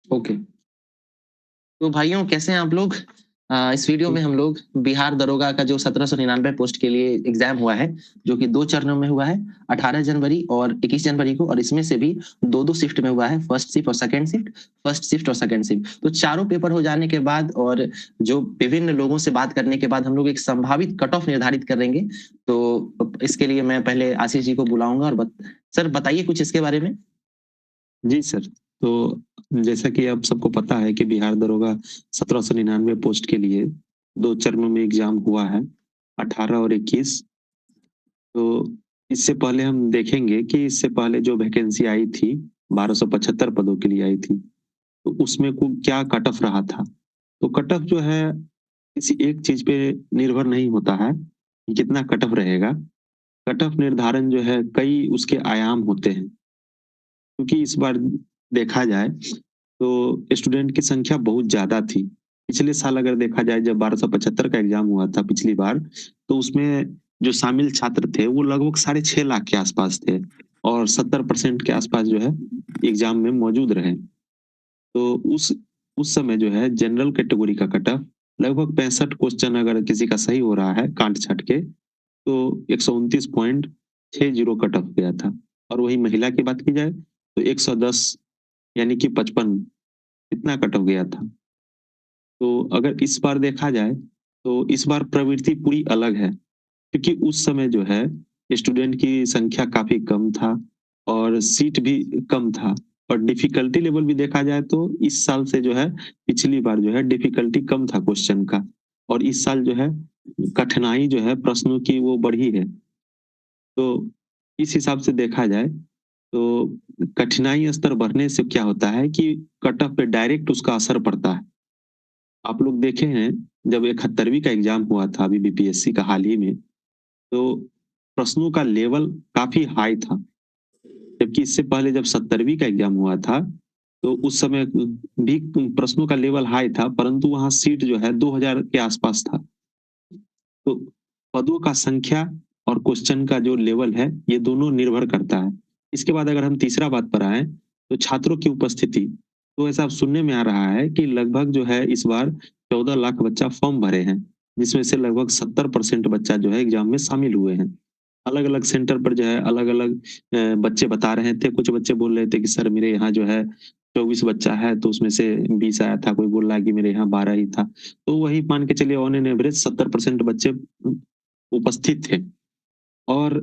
Okay. तो भाइयों कैसे हैं आप लोग? इस वीडियो में हम लोग बिहार दरोगा का जो 1799 पोस्ट के लिए एग्ज़ाम हुआ है, जो कि 2 चरणों में हुआ है, 18 जनवरी और 21 जनवरी को और इसमें से भी 2-2 शिफ्ट में हुआ है, फर्स्ट शिफ्ट और सेकंड शिफ्ट, फर्स्ट शिफ्ट और सेकंड शिफ्ट। तो चारों पेपर हो जाने के बाद और जो विभिन्न लोगों से बात करने के बाद हम लोग एक संभावित कट ऑफ निर्धारित करेंगे। तो इसके लिए मैं पहले आशीष जी को बुलाऊँगा और सर बताइए कुछ इसके बारे में? जी सर, तो जैसा कि आप सबको पता है कि बिहार दरोगा 1799 पोस्ट के लिए 2 चरणों में एग्ज़ाम हुआ है, 18 और 21। तो इससे पहले हम देखेंगे कि इससे पहले जो वैकेंसी आई थी, 1275 पदों के लिए आई थी, तो उसमें क्या कट ऑफ रहा था। तो कट ऑफ जो है, किसी एक चीज़ पे निर्भर नहीं होता है, कि कितना कट ऑफ रहेगा। कट ऑफ निर्धारण जो है, कई उसके आयाम होते हैं। क्योंकि इस बार देखा जाए तो स्टूडेंट की संख्या बहुत ज़्यादा थी। पिछले साल अगर देखा जाए जब 1275 का एग्ज़ाम हुआ था पिछली बार, तो उसमें जो शामिल छात्र थे वो लगभग साढ़े 6 लाख के आसपास थे और 70% के आसपास जो है एग्ज़ाम में मौजूद रहे। तो उस समय जो है जनरल कैटेगरी का कट ऑफ लगभग 65 क्वेश्चन अगर किसी का सही हो रहा है काट-छाँट के, तो 129.60 कट ऑफ गया था। और वही महिला की बात की जाए तो 110 यानी कि 55 इतना कट ऑफ गया था। तो अगर इस बार देखा जाए, तो इस बार प्रवृत्ति पूरी अलग है, क्योंकि उस समय जो है स्टूडेंट की संख्या काफ़ी कम था और सीट भी कम था और डिफ़िकल्टी लेवल भी देखा जाए तो इस साल से जो है पिछली बार जो है डिफ़िकल्टी कम था क्वेश्चन का और इस साल जो है कठिनाई जो है प्रश्नों की वो बढ़ी है। तो इस हिसाब से देखा जाए तो कठिनाई स्तर बढ़ने से क्या होता है कि कट ऑफ पे डायरेक्ट उसका असर पड़ता है। आप लोग देखे हैं जब 71वीं का एग्ज़ाम हुआ था अभी बीपीएससी का हाल ही में, तो प्रश्नों का लेवल काफ़ी हाई था। जबकि इससे पहले जब 70वीं का एग्ज़ाम हुआ था, तो उस समय भी प्रश्नों का लेवल हाई था, परंतु वहाँ सीट जो है 2000 के आसपास था। तो पदों का संख्या और क्वेश्चन का जो लेवल है, ये दोनों निर्भर करता है। इसके बाद अगर हम तीसरा बात पर आएँ, तो छात्रों की उपस्थिति। तो ऐसा सुनने में आ रहा है कि लगभग जो है इस बार 14 लाख बच्चा फॉर्म भरे हैं, जिसमें से लगभग 70% बच्चा जो है एग्ज़ाम में शामिल हुए हैं। अलग-अलग सेंटर पर जो है अलग-अलग बच्चे बता रहे थे, कुछ बच्चे बोल रहे थे कि सर मेरे यहाँ जो है 24 बच्चा है, तो उसमें से 20 आया था, कोई बोल रहा है कि मेरे यहाँ 12 ही था। तो वही मान के चलिए ऑन एन एवरेज 70% बच्चे उपस्थित थे और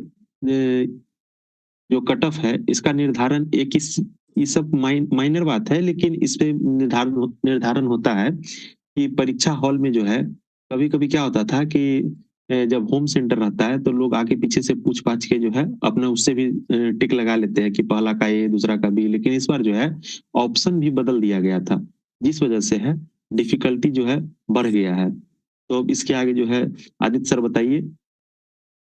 जो कट ऑफ है इसका निर्धारण एक इस ये सब माइनर बात है, लेकिन इसपे निर्धारण होता है कि परीक्षा हॉल में जो है कभी-कभी क्या होता था कि जब होम सेंटर रहता है तो लोग आगे पीछे से पूछ-पाछ के जो है अपना उससे भी टिक लगा लेते हैं कि पहला का ए, दूसरा का बी। लेकिन इस बार जो है ऑप्शन भी बदल दिया गया था, जिस वजह से है डिफ़िकल्टी जो है बढ़ गया है। तो अब इसके आगे जो है आदित्य सर बताइए?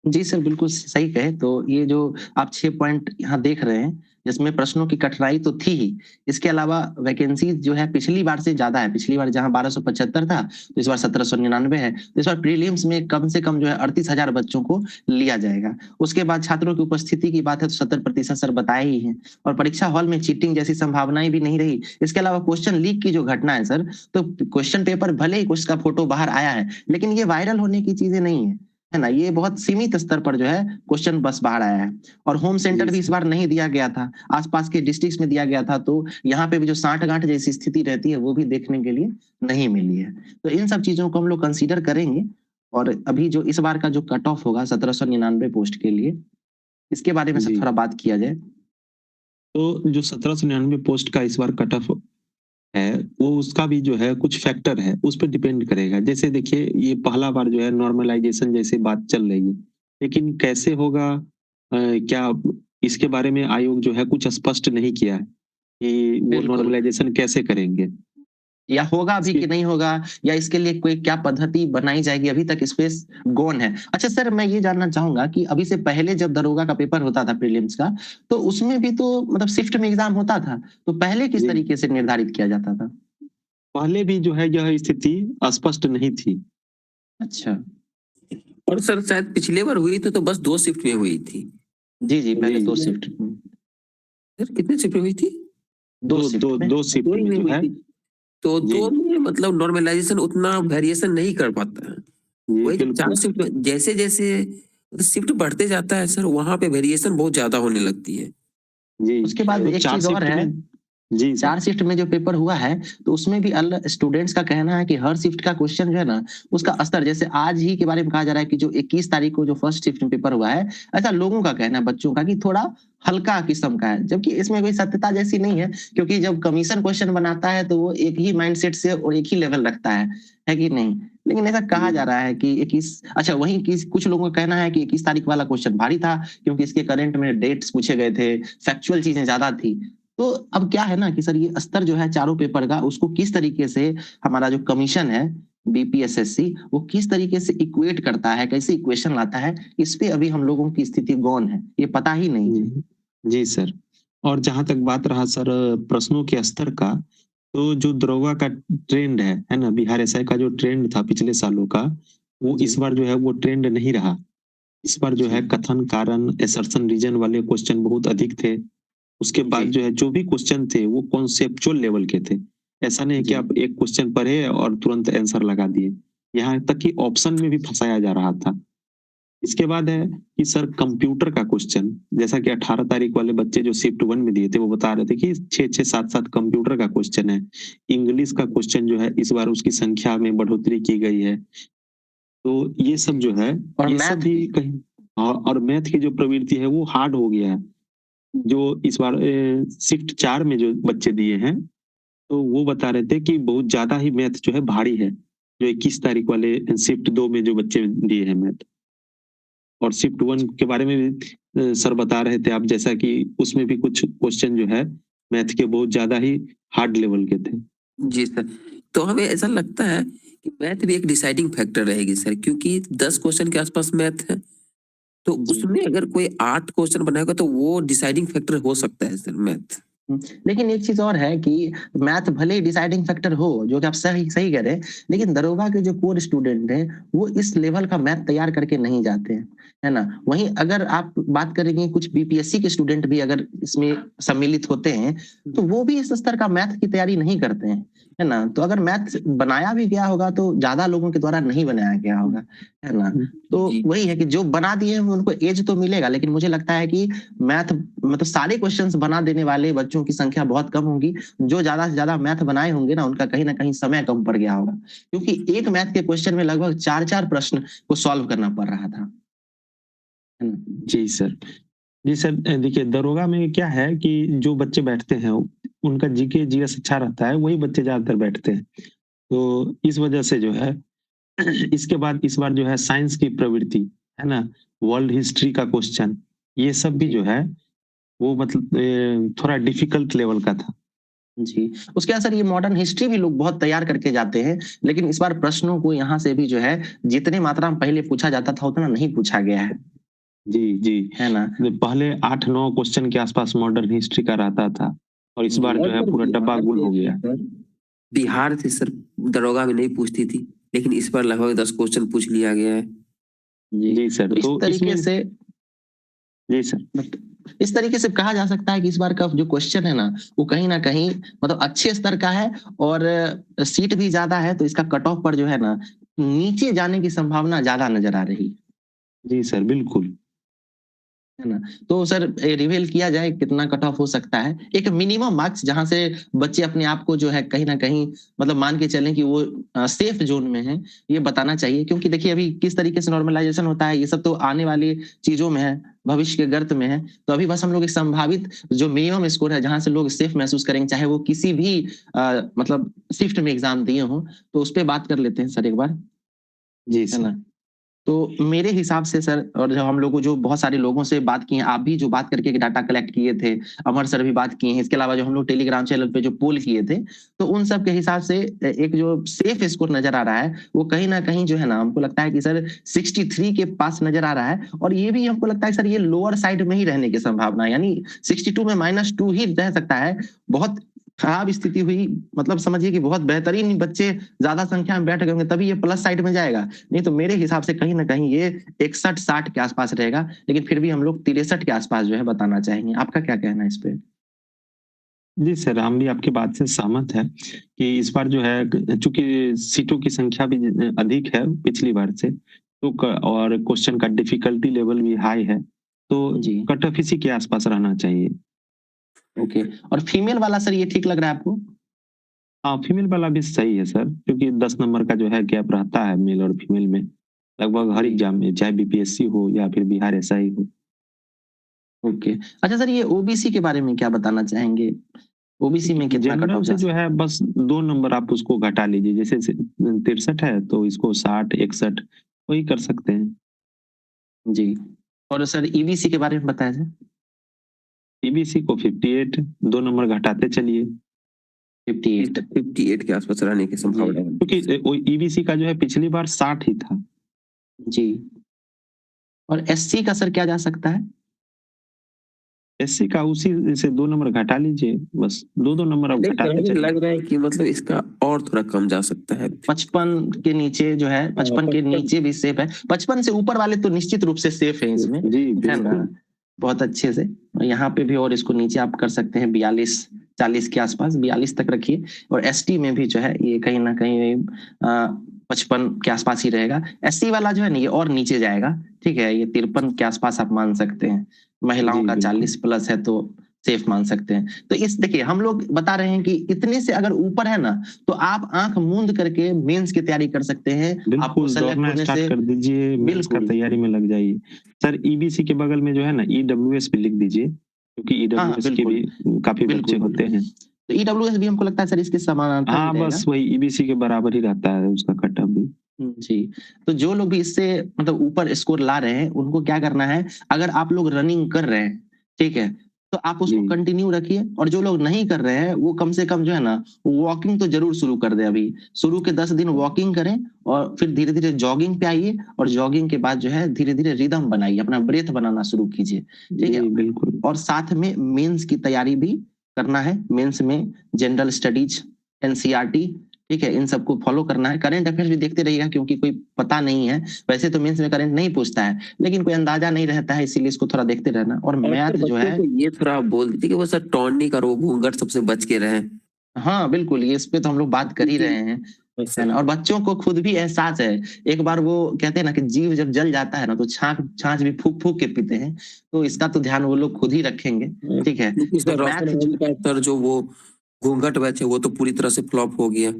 जी सर, बिल्कुल सही कहे। तो ये जो आप 6 पॉइंट यहाँ देख रहे हैं, जिसमें प्रश्नों की कठिनाई तो थी ही, इसके अलावा वैकेंसीज़ जो है पिछली बार से ज़्यादा है। पिछली बार जहाँ 1275 था, तो इस बार 1799 है। तो इस बार प्रीलिम्स में कम से कम जो है 38,000 बच्चों को लिया जाएगा। उसके बाद छात्रों की उपस्थिति की बात है तो 70% सर बताए ही हैं और परीक्षा हॉल में चीटिंग जैसी संभावनाएँ भी नहीं रही। इसके अलावा क्वेश्चन लीक की जो घटना है सर, तो क्वेश्चन पेपर भले ही उसका फ़ोटो बाहर आया है, लेकिन ये वायरल होने की चीज़ें नहीं है। है ना? ये बहुत सीमित स्तर पर जो है क्वेश्चन बस बाहर आया है और होम जी सेंटर भी इस सर। बार नहीं दिया गया था। आस-पास के डिस्ट्रिक्ट्स में दिया गया था, तो यहाँ पे भी जो साँठ-गाँठ जैसी स्थिति रहती है, वो भी देखने के लिए नहीं मिली है। तो इन सब चीज़ों को हम लोग कंसीडर करेंगे और अभी जो इस बार का जो कट ऑफ होगा 1799 पोस्ट के लिए, इसके बारे में सर जी। थोड़ा बात किया जाए। तो जो 1799 पोस्ट का इस बार कट ऑफ है, वो उसका भी जो है कुछ फैक्टर है, उस पे डिपेंड करेगा। जैसे देखिए ये पहला बार जो है नॉर्मलाइज़ेशन जैसी बात चल रही है, लेकिन कैसे होगा क्या इसके बारे में आयोग जो है कुछ स्पष्ट नहीं किया है, कि वो बिल्कुल। नॉर्मलाइज़ेशन कैसे करेंगे? या होगा भी इसकी कि नहीं होगा या इसके लिए कोई क्या पद्धति बनाई जाएगी, अभी तक इस पे गौन है। अच्छा सर, मैं ये जानना चाहूँगा कि अभी से पहले जब दरोगा का पेपर होता था प्रीलिम्स का, तो उसमें भी तो मतलब शिफ्ट में एग्ज़ाम होता था। तो पहले किस जी, तरीके से निर्धारित किया जाता था? पहले भी जो है यह स्थिति स्पष्ट नहीं थी। अच्छा। और सर शायद पिछले बार हुई थी तो बस 2 शिफ्ट में हुई थी। जी, जी, पहले 2 जी, शिफ्ट। सर कितने शिफ्ट में हुई थी? दो दो शिफ्ट दो में दो शिफ्ट दो ही में में जो हुई है। थी। तो जी, 2 में मतलब नॉर्मलाइजेशन उतना वेरिएशन नहीं कर पाता है। जी वही जब 4 बिल्कुल। शिफ्ट में जैसे-जैसे शिफ्ट बढ़ते जाता है सर, वहाँ पे वेरिएशन बहुत ज़्यादा होने लगती है। जी, उसके बाद तो एक 4 चीज़ और शिफ्ट है, में जी सर। 4 शिफ्ट में जो पेपर हुआ है, तो उसमें भी स्टूडेंट्स का कहना है कि हर शिफ्ट का क्वेश्चन जो है ना, उसका स्तर जैसे आज ही के बारे में कहा जा रहा है कि जो 21 तारीख को जो फर्स्ट शिफ्ट में पेपर हुआ है, ऐसा लोगों का कहना है बच्चों का कि थोड़ा हल्का किस्म का है। जबकि इसमें कोई सत्यता जैसी नहीं है, क्योंकि जब कमीशन क्वेश्चन बनाता है तो वो एक ही माइंडसेट से और एक ही लेवल रखता है कि नहीं? लेकिन ऐसा कहा जा रहा है कि 21 अच्छा वहीं किस कुछ लोगों का कहना है कि 21 तारीख वाला क्वेश्चन भारी था, क्योंकि इसके करंट में डेट्स पूछे गए थे, फैक्चुअल चीज़ें ज़्यादा थी। तो अब क्या है ना कि सर ये स्तर जो है चारों पेपर का उसको किस तरीके से हमारा जो कमीशन है बीपीएसएससी वो किस तरीके से इक्वेट करता है, कैसे इक्वेशन लाता है, इस पे अभी हम लोगों की स्थिति गौण है, ये पता ही नहीं है। जी सर। और जहाँ तक बात रहा सर प्रश्नों के स्तर का, तो जो दरोगा का ट्रेंड है ना? बिहार एसआई का जो ट्रेंड था पिछले सालों का, वो जी। इस बार जो है वो ट्रेंड नहीं रहा। इस बार जो जी। है कथन, कारण, असर्शन, रीज़न वाले क्वेश्चन बहुत अधिक थे। उसके बाद जी। जो है जो भी क्वेश्चन थे वो कॉन्सेप्चुअल लेवल के थे। ऐसा नहीं है कि जी। आप एक क्वेश्चन पढ़े और तुरंत आंसर लगा दिए। यहाँ तक कि ऑप्शन में भी फँसाया जा रहा था। इसके बाद है कि सर कंप्यूटर का क्वेश्चन, जैसा कि 18 तारीख वाले बच्चे जो शिफ्ट 1 में दिए थे वो बता रहे थे कि 6-6 7-7 कंप्यूटर का क्वेश्चन है। इंग्लिश का क्वेश्चन जो है इस बार उसकी संख्या में बढ़ोतरी की गई है। तो ये सब जो है, और ये सब मैथ भी भी। कहीं हाँ, और मैथ की जो प्रवृत्ति है वो हार्ड हो गया है। जो इस बार शिफ्ट 4 में जो बच्चे दिए हैं, तो वो बता रहे थे कि बहुत ज़्यादा ही मैथ जो है भारी है। जो 21 तारीख वाले शिफ्ट 2 में जो बच्चे दिए हैं मैथ। और शिफ्ट 1 के बारे में भी सर बता रहे थे आप, जैसा कि उसमें भी कुछ क्वेश्चन जो है मैथ के बहुत ज़्यादा ही हार्ड लेवल के थे। जी सर। तो हमें ऐसा लगता है कि मैथ भी एक डिसाइडिंग फैक्टर रहेगी सर, क्योंकि 10 क्वेश्चन के आसपास मैथ है। तो जी। उसमें अगर कोई 8 क्वेश्चन बनाएगा तो वो डिसाइडिंग फैक्टर हो सकता है सर मैथ। लेकिन एक चीज और है कि मैथ भले ही डिसाइडिंग फैक्टर हो, जो कि आप सही सही कह रहे हैं, लेकिन दरोगा के जो कोर स्टूडेंट हैं वो इस लेवल का मैथ तैयार करके नहीं जाते हैं, है ना? वहीं अगर आप बात करेंगे कुछ बीपीएससी के स्टूडेंट भी अगर इसमें सम्मिलित होते हैं तो वो भी इस स्तर का मैथ की तैयारी नहीं करते हैं, है ना? तो अगर मैथ बनाया भी गया होगा तो ज्यादा लोगों के द्वारा नहीं बनाया गया होगा, है ना? तो जी। वही है कि जो बना दिए हैं उनको एज तो मिलेगा, लेकिन मुझे लगता है कि मैथ मतलब सारे क्वेश्चंस बना देने वाले बच्चों की संख्या बहुत कम होगी। जो ज़्यादा से ज़्यादा मैथ बनाए होंगे ना, उनका कहीं न कहीं समय कम पड़ गया होगा। क्योंकि एक मैथ के क्वेश्चन में लगभग 4-4 प्रश्न को सॉल्व करना पड़ रहा था। है ना? जी सर। जी सर, देखिए दरोगा में क्या है कि जो बच्चे बैठते हैं उनका जीके जीएस अच्छा रहता है, वही बच्चे ज़्यादातर बैठते हैं। तो इस वजह से जो है इसके बाद इस बार जो है साइंस की प्रवृत्ति, है ना? वर्ल्ड हिस्ट्री का क्वेश्चन, ये सब भी जी। जो है वो मतलब थोड़ा डिफिकल्ट लेवल का था। जी। उसके असर ये मॉडर्न हिस्ट्री भी लोग बहुत तैयार करके जाते हैं, लेकिन इस बार प्रश्नों को यहाँ से भी जो है जितनी मात्रा में पहले पूछा जाता था उतना नहीं पूछा गया जी, जी। है ना? पहले 8-9 क्वेश्चन के आसपास मॉडर्न हिस्ट्री का रहता था और इस बार जी। जो है पूरा डब्बा गुल हो गया। बिहार से सर दरोगा में नहीं पूछती थी, लेकिन इस बार लगभग 10 क्वेश्चन पूछ लिया गया है। जी। जी सर, तो इस तो तरीके इसमें से जी सर। इस तरीके से कहा जा सकता है कि इस बार का जो क्वेश्चन है ना वो कहीं ना कहीं मतलब अच्छे स्तर का है और सीट भी ज्यादा है तो इसका कट ऑफ पर जो है ना नीचे जाने की संभावना ज्यादा नजर आ रही जी सर, बिल्कुल। है ना। तो सर रिवील किया जाए कितना कट ऑफ हो सकता है एक मिनिमम मार्क्स जहां से बच्चे अपने आप को जो है कहीं ना कहीं मतलब मान के चलें कि वो सेफ जोन में है ये बताना चाहिए क्योंकि देखिए अभी किस तरीके से नॉर्मलाइजेशन होता है ये सब तो आने वाली चीजों में है भविष्य के गर्त में है तो अभी बस हम लोग एक संभावित जो मिनिमम स्कोर है जहां से लोग सेफ महसूस करेंगे चाहे वो किसी भी मतलब शिफ्ट में एग्जाम दिए हो तो उस पर बात कर लेते हैं सर एक बार जी है सर। ना। तो मेरे हिसाब से सर और जब हम लोग जो बहुत सारे लोगों से बात किए आप भी जो बात करके डाटा कलेक्ट किए थे अमर सर भी बात किए हैं इसके अलावा जो हम लोग टेलीग्राम चैनल पे जो पोल किए थे तो उन सब के हिसाब से एक जो सेफ स्कोर नजर आ रहा है वो कहीं ना कहीं जो है ना हमको लगता है कि सर 63 के पास नजर आ रहा है और ये भी हमको लगता है सर ये लोअर साइड में ही रहने की संभावना है यानी 62 में -2 ही रह सकता है बहुत खराब स्थिति हुई मतलब समझिए कि बहुत बेहतरीन बच्चे ज्यादा संख्या में बैठ गए होंगे तभी ये प्लस साइड में जाएगा नहीं तो मेरे हिसाब से कहीं ना कहीं ये 61-60 के आसपास रहेगा लेकिन फिर भी हम लोग 63 के आसपास जो है बताना चाहेंगे आपका क्या कहना है इस पे जी सर, हम भी आपकी बात से सहमत हैं कि इस बार जो है चूँकि सीटों की संख्या भी अधिक है पिछली बार से, तो क और क्वेश्चन का डिफ़िकल्टी लेवल भी हाई है, तो जी, कट ऑफ इसी के आस-पास रहना चाहिए। ओके। और फीमेल वाला सर ये ठीक लग रहा है आपको? हाँ, फीमेल वाला भी सही है सर, क्योंकि 10 नंबर का जो है गैप रहता है मेल और फीमेल में, लगभग हर जी, एग्ज़ाम में, चाहे बीपीएससी हो या फिर बिहार एसआई हो। ओके। अच्छा सर, ये ओबीसी के बारे में क्या बताना चाहेंगे? ओबीसी में कितना कट जनरल ऑफ से जा जो सकता है बस 2 नंबर आप उसको घटा लीजिए, जैसे 63 है तो इसको 60, 61 वही कर सकते हैं। है? जी। और सर ईबीसी के बारे में बताएँ सर? ईबीसी को 58 2 नंबर घटाते चलिए, 58। 58 के आसपास रहने की जी, संभावना है। क्योंकि वो ईबीसी का जो है पिछली बार 60 ही था। जी। और एससी का सर क्या जा सकता है? एससी का उसी से 2 नंबर घटा लीजिए, बस 2-2 नंबर आप नहीं सर, घटाते मुझे चलिए। लग रहा है कि मतलब इसका और थोड़ा कम जा सकता है। 55 के नीचे जो है, 55 के 55 नीचे भी सेफ है। 55 से ऊपर वाले तो निश्चित रूप से सेफ हैं इसमें, जी, है ना? बिल्कुल। बहुत अच्छे से। और यहाँ पे भी और इसको नीचे आप कर सकते हैं 42, 40 के आसपास, 42 तक रखिए। और एसटी में भी जो है ये कहीं न कहीं 55 के आसपास ही रहेगा। एससी वाला जो है ना ये और नीचे जाएगा, ठीक है? ये 53 के आसपास आप मान सकते हैं। महिलाओं जी, का बिल्कुल। 40 प्लस है तो सेफ मान सकते हैं। तो इस देखिए हम लोग बता रहे हैं कि इतने से अगर ऊपर है ना, तो आप आँख मूंद करके मेंस की तैयारी कर सकते हैं। आपको बिल्कुल, सेलेक्ट दौड़ना होने स्टार्ट से कर दीजिए, मेंस का बिल्कुल। तैयारी में लग जाइए। सर ईबीसी के बगल में जो है ना ईडब्ल्यूएस भी लिख दीजिए, क्योंकि हाँ, हाँ, ईडब्ल्यूएस के बिल्कुल। भी काफ़ी बच्चे बिल्कुल, होते बिल्कुल। हैं। तो ईडब्ल्यूएस भी हमको लगता है सर इसके समानांतर ही हाँ, रहेगा। बस वही ईबीसी के बराबर ही रहता है उसका कट-ऑफ भी। जी। तो जो लोग भी इससे मतलब ऊपर स्कोर ला रहे हैं, उनको क्या करना है, अगर आप लोग रनिंग कर रहे हैं, ठीक है? तो आप जी, उसको कंटिन्यू रखिए और जो लोग नहीं कर रहे हैं, वो कम से कम जो है ना, वॉकिंग तो ज़रूर शुरू कर दें अभी। शुरू के 10 दिन वॉकिंग करें और फिर धीरे-धीरे जॉगिंग पे आइए और जॉगिंग के बाद जो है धीरे-धीरे रिदम बनाइए, अपना ब्रेथ बनाना शुरू कीजिए, ठीक जी, है? बिल्कुल। और साथ में मेंस की तैयारी भी करना है। मेंस में जनरल स्टडीज़, एनसीईआरटी, ठीक है? इन सबको फॉलो करना है। करंट अफेयर्स भी देखते रहिएगा क्योंकि कोई पता नहीं है। वैसे तो मेंस में करंट नहीं पूछता है, लेकिन कोई अंदाज़ा नहीं रहता है इसीलिए इसको थोड़ा देखते रहना और और फिर मैथ जो बच्चों है को ये थोड़ा आप बोल दीजिए कि वो सर टॉनिक और वो घूंघट सबसे बच के रहें। हाँ, बिल्कुल, ये इस पे तो हम लोग बात कर ही क्योंकि रहे हैं, हाँ है सर, ना? और बच्चों को खुद भी एहसास है। एक बार वो कहते हैं ना कि जीभ जब जल जाता है ना, तो छाछ भी फूँक-फूँक के पीते हैं। तो इसका तो ध्यान वो लोग खुद ही रखेंगे, ठीक है? क्योंकि तो सर रोशन मैथ होम जो का सर जो वो घूंघट बैच है वो तो पूरी तरह से फ्लॉप हो गया।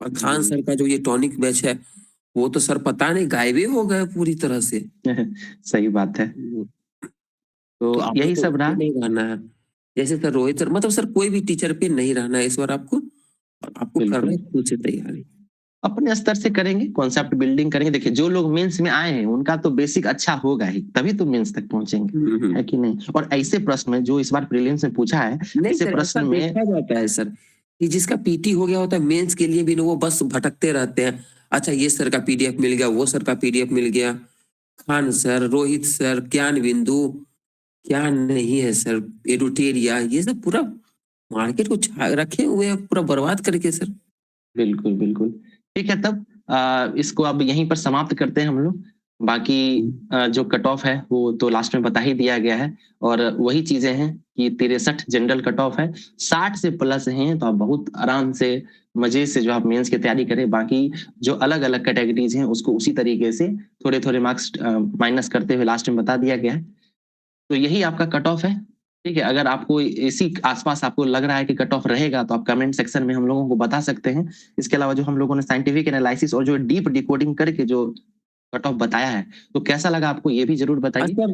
और खान जी। सर का जो ये टॉनिक बैच है, वो तो सर पता नहीं गायब ही हो गए पूरी तरह से। सही बात है। तो तो आपको यही तो सब उस पे रहा। नहीं रहना है। जैसे सर रोहित सर मतलब सर कोई भी टीचर पे नहीं रहना है इस बार आपको। और आपको करना बिल्कुल। है खुद से तैयारी। अपने स्तर से करेंगे, कॉन्सेप्ट बिल्डिंग करेंगे। देखिए, जो लोग मेंस में आए हैं, उनका तो बेसिक अच्छा होगा ही, तभी तो मेंस तक पहुँचेंगे, है कि नहीं? और ऐसे प्रश्न जो इस बार प्रीलिम्स में पूछा है, नहीं ऐसे सर, ऐसा प्रश्न में देखा जाता है सर, कि जिसका पीटी हो गया होता है मेंस के लिए भी ना वो बस भटकते रहते हैं। अच्छा ये सर का पीडीएफ मिल गया, वो सर का पीडीएफ मिल गया। खान सर, रोहित सर, ज्ञान बिंदु, क्या नहीं है सर, एडुटेरिया, ये सब पूरा मार्केट को रखे हुए हैं पूरा बर्बाद करके सर। बिल्कुल, बिल्कुल। ठीक है तब इसको अब यहीं पर समाप्त करते हैं हम लोग। बाकी जो कट ऑफ है वो तो लास्ट में बता ही दिया गया है और वही चीज़ें हैं कि 63 जनरल कट ऑफ है। 60 से प्लस हैं तो आप बहुत आराम से, मज़े से जो आप मेंस की तैयारी करें। बाकी जो अलग-अलग कैटेगरीज़ हैं उसको उसी तरीके से थोड़े-थोड़े मार्क्स माइनस करते हुए लास्ट में बता दिया गया है। तो यही आपका कट ऑफ है, ठीक है? अगर आपको इसी आस-पास आपको लग रहा है कि कट ऑफ रहेगा, तो आप कमेंट सेक्शन में हम लोगों को बता सकते हैं। इसके अलावा जो हम लोगों ने साइंटिफिक एनालिसिस और जो डीप डिकोडिंग करके जो कट ऑफ बताया है, तो कैसा लगा आपको ये भी ज़रूर बताइए। अच्छा,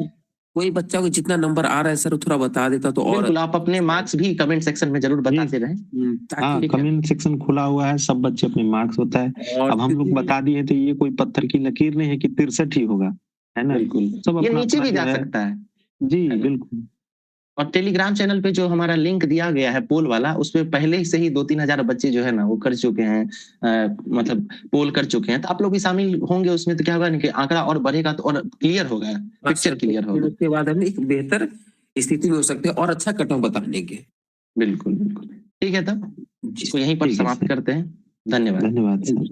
कोई बच्चा को जितना नंबर आ रहा है सर वो थोड़ा बता देता तो और बिल्कुल, आप अपने अच्छा मार्क्स भी कमेंट सेक्शन में ज़रूर जी, बताते रहें, ताकि हाँ, ठीक है? कमेंट सेक्शन खुला हुआ है, सब बच्चे अपने मार्क्स होता है। और अब हम लोग क्योंकि बता दिए तो ये कोई पत्थर की लकीर नहीं है कि 63 ही होगा, है ना? बिल्कुल, सब ये नीचे अपना-अपना भी जो जा है सकता जी, है ना? बिल्कुल। और टेलीग्राम चैनल पे जो हमारा लिंक दिया गया है पोल वाला, उसपे पहले ही से ही 2-3 हज़ार बच्चे जो है ना, वो कर चुके हैं मतलब पोल कर चुके हैं। तो आप लोग भी शामिल होंगे उसमें तो क्या होगा ना कि आंकड़ा और बढ़ेगा तो और क्लियर होगा, हाँ पिक्चर सर, तो क्लियर फिर होगा। उसके बाद हम एक बेहतर स्थिति में हो सकते हैं और अच्छा कट ऑफ बताने के। बिल्कुल, बिल्कुल। ठीक है तब, जी इसको यहीं पर ठीक है समाप्त सर, करते हैं। धन्यवाद। धन्यवाद सर।